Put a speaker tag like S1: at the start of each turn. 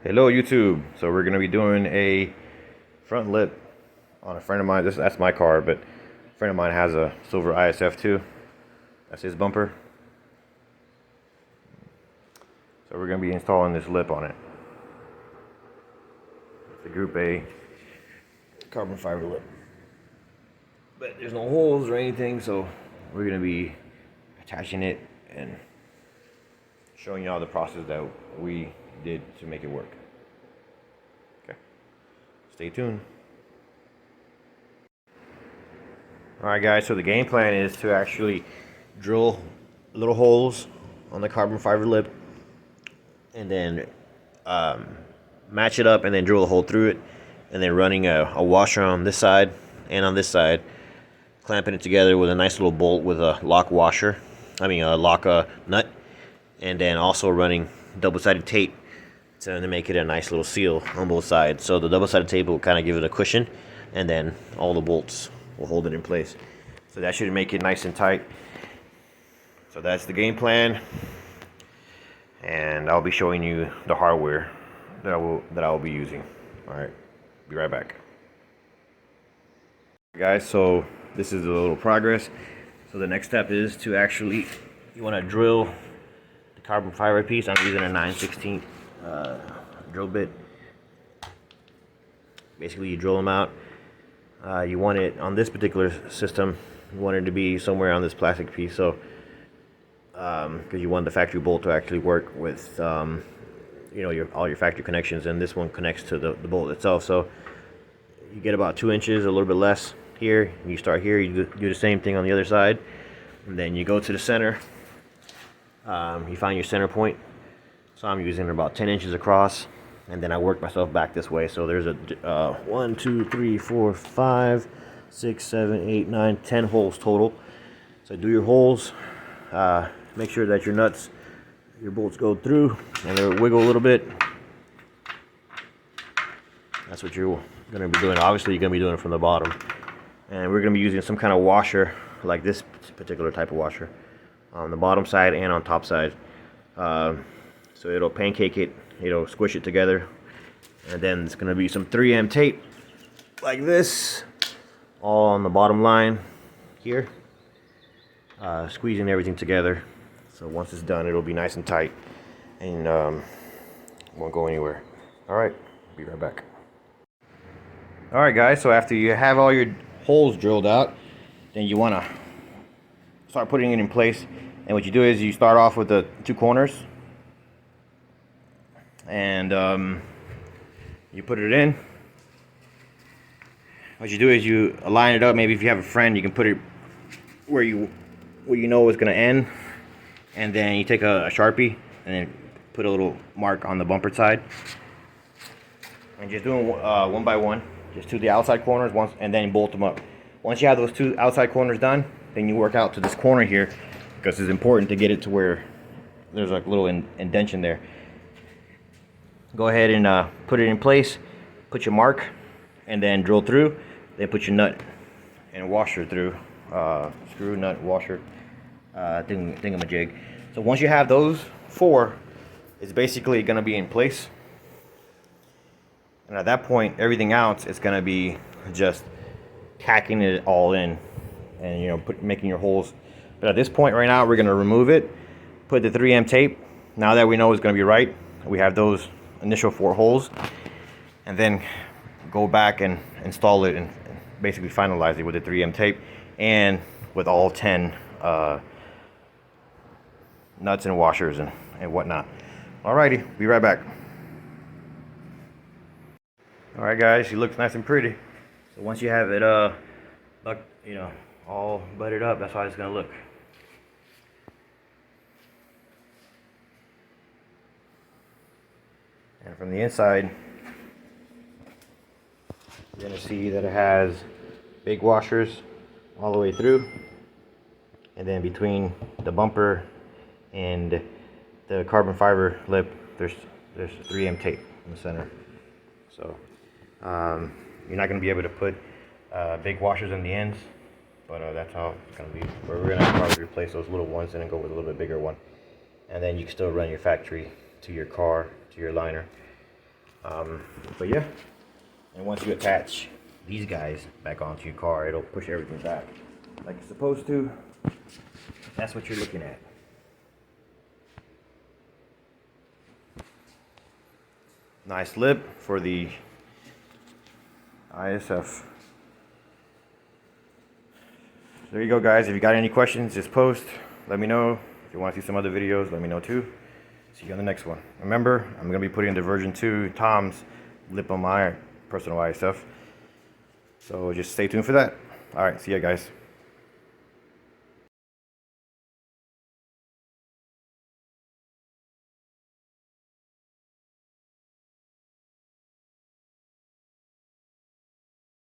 S1: Hello YouTube. So we're gonna be doing a front lip on a friend of mine. That's my car, but a friend of mine has a silver ISF too. That's his bumper. So we're gonna be installing this lip on it. It's a Group A carbon fiber lip. But there's no holes or anything, so we're gonna be attaching it and showing you all the process that we did to make it work. Okay, stay tuned. Alright guys, so the game plan is to actually drill little holes on the carbon fiber lip and then match it up and then drill a hole through it, and then running a washer on this side and on this side, clamping it together with a nice little bolt with a lock washer, a lock nut, and then also running double-sided tape to make it a nice little seal on both sides. So the double-sided tape will kind of give it a cushion, and then all the bolts will hold it in place. So that should make it nice and tight. So that's the game plan, and I'll be showing you the hardware that I will be using. All right, be right back, guys. So this is a little progress. So the next step is to actually, you want to drill the carbon fiber piece. I'm using a 9/16 drill bit. Basically, you drill them out. You want it on this particular system. You want it to be somewhere on this plastic piece, so because you want the factory bolt to actually work with all your factory connections, and this one connects to the bolt itself. So you get about 2 inches, a little bit less here. You start here, you do the same thing on the other side, and then you go to the center. You find your center point. So I'm using about 10 inches across, and then I work myself back this way. So there's a 1, 2, 3, 4, 5, 6, 7, 8, 9, 10 holes total. So do your holes. Make sure that your bolts go through and they wiggle a little bit. That's what you're going to be doing. Obviously, you're going to be doing it from the bottom. And we're going to be using some kind of washer, like this particular type of washer, on the bottom side and on top side. So it'll pancake it, it'll squish it together. And then it's going to be some 3M tape, like this, all on the bottom line here, squeezing everything together. So once it's done, it'll be nice and tight, and won't go anywhere. All right, be right back. All right, guys. So after you have all your holes drilled out, then you want to start putting it in place. And what you do is you start off with the 2 corners, and you put it in. What you do is you align it up. Maybe if you have a friend, you can put it where you know it's going to end. And then you take a Sharpie and then put a little mark on the bumper side. And just doing one by one, just to the outside corners once, and then bolt them up. Once you have those 2 outside corners done, then you work out to this corner here, because it's important to get it to where there's like a little indentation there. Go ahead and put it in place, put your mark, and then drill through. Then put your nut and washer through, screw, nut, washer, thingamajig. So once you have those 4, it's basically going to be in place. And at that point, everything else is going to be just tacking it all in, and making your holes. But at this point right now, we're going to remove it, put the 3M tape. Now that we know it's going to be right, we have those initial 4 holes, and then go back and install it and basically finalize it with the 3M tape and with all 10 nuts and washers and whatnot. Alrighty, be right back. Alright guys, she looks nice and pretty. So once you have it all buttered up, that's how it's gonna look. And from the inside, you're gonna see that it has big washers all the way through, and then between the bumper and the carbon fiber lip, there's 3M tape in the center. So you're not going to be able to put big washers in the ends, but that's how it's going to be. We're going to probably replace those little ones and then go with a little bit bigger one, and then you can still run your factory to your car, to your liner. But yeah, and once you attach these guys back onto your car, it'll push everything back like it's supposed to. That's what you're looking at. Nice lip for the ISF. There you go, guys. If you got any questions, just post. Let me know. If you want to see some other videos, let me know too. See you on the next one. Remember, I'm going to be putting the version 2 Tom's lip on my personal ISF. So just stay tuned for that. All right, see ya, guys.